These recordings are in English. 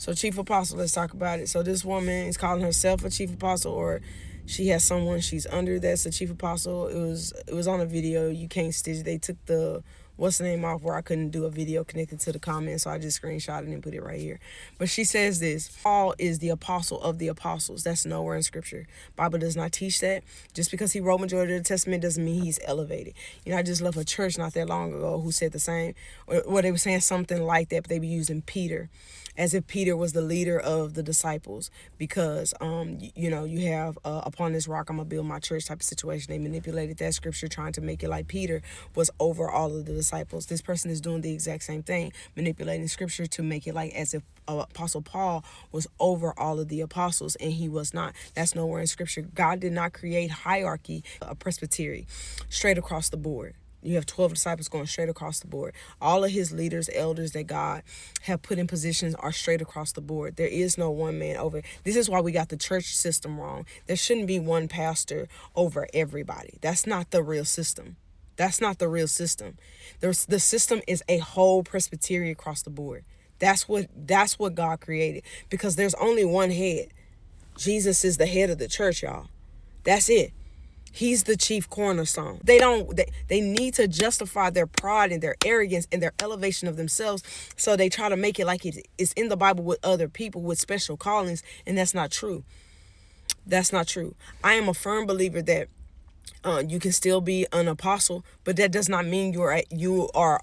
So chief apostle, let's talk about it. So this woman is calling herself a chief apostle, or she has someone she's under that's a chief apostle. It was on a video. You can't stitch. They took the what's the name off where I couldn't do a video connected to the comments, so I just screenshotted and put it right here. But she says this: Paul is the apostle of the apostles. That's nowhere in scripture. Bible does not teach that. Just because he wrote majority of the Testament doesn't mean he's elevated. I just left a church not that long ago who said the same, or they were saying something like that, but they be using Peter as if Peter was the leader of the disciples, because you have upon this rock I'm gonna build my church type of situation. They manipulated that scripture trying to make it like Peter was over all of the disciples. This person is doing the exact same thing, manipulating scripture to make it like as if Apostle Paul was over all of the apostles, and he was not. That's nowhere in scripture. God did not create hierarchy, a presbytery straight across the board. You have 12 disciples going straight across the board. All of his leaders, elders that God have put in positions are straight across the board. There is no one man over. This is why we got the church system wrong. There shouldn't be one pastor over everybody. That's not the real system. That's not the real system. The system is a whole presbytery across the board. That's what God created, because there's only one head. Jesus is the head of the church, y'all. That's it. He's the chief cornerstone. They need to justify their pride and their arrogance and their elevation of themselves. So they try to make it like it's in the Bible with other people with special callings. And that's not true. That's not true. I am a firm believer that you can still be an apostle, but that does not mean you are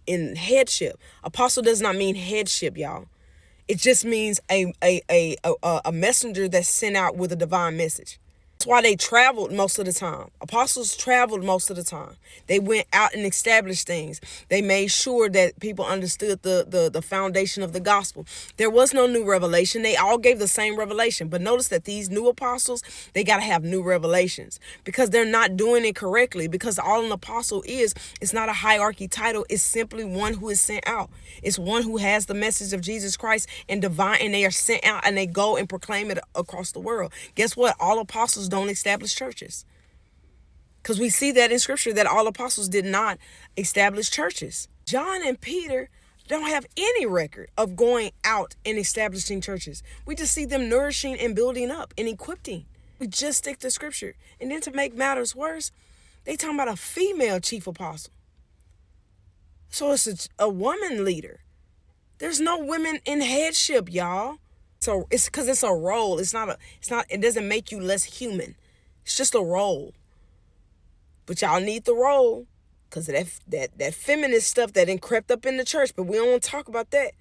in headship. Apostle does not mean headship, y'all. It just means a messenger that's sent out with a divine message. That's why they traveled most of the time. Apostles traveled most of the time. They went out and established things. They made sure that people understood the foundation of the gospel. There was no new revelation. They all gave the same revelation. But notice that these new apostles, they got to have new revelations, because they're not doing it correctly. Because all an apostle is, it's not a hierarchy title. It's simply one who is sent out. It's one who has the message of Jesus Christ and divine, and they are sent out and they go and proclaim it across the world. Guess what? All apostles don't establish churches, because we see that in scripture that all apostles did not establish churches. John and Peter don't have any record of going out and establishing churches. We just see them nourishing and building up and equipping. We just stick to scripture. And then to make matters worse, they talking about a female chief apostle. So it's a woman leader. There's no women in headship, y'all. So it's because it's a role. It doesn't make you less human. It's just a role. But y'all need the role, because that feminist stuff that crept up in the church, but we don't want to talk about that.